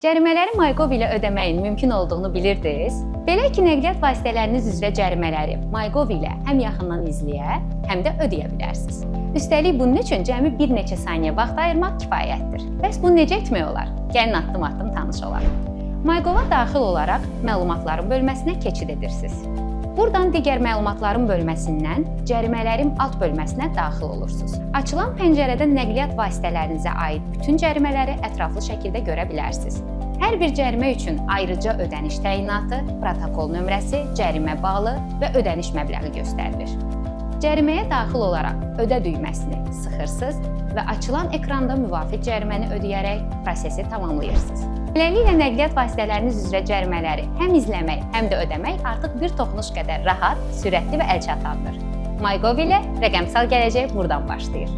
Cərimələri MyGov ilə ödəməyin mümkün olduğunu bilirdiniz? Belə ki, nəqliyyat vasitələriniz üzrə cərimələri MyGov ilə həm yaxından izləyə, həm də ödəyə bilərsiniz. Üstəlik, bunun üçün cəmi bir neçə saniyə vaxt ayırmaq kifayətdir. Bəs bunu necə etmək olar? Gəlin addım-addım tanış olaq. MyGov-a daxil olaraq məlumatların bölməsinə keçid edirsiniz. Buradan digər məlumatların bölməsindən cərimələrin alt bölməsinə daxil olursunuz. Açılan pəncərədə nəqliyyat vasitələrinizə aid bütün cərimələri ətraflı şəkildə görə bilərsiniz. Hər bir cərimə üçün ayrıca ödəniş təyinatı, protokol nömrəsi, cərimə balı və ödəniş məbləği göstərilir. Cəriməyə daxil olaraq ödə düyməsini sıxırsınız və açılan ekranda müvafiq cəriməni ödəyərək prosesi tamamlayırsınız. Beləliklə, nəqliyyat vasitələriniz üzrə cərimələri həm izləmək, həm də ödəmək artıq bir toxunuş qədər rahat, sürətli və əlçatandır. MyGov ilə rəqəmsal gələcək buradan başlayır.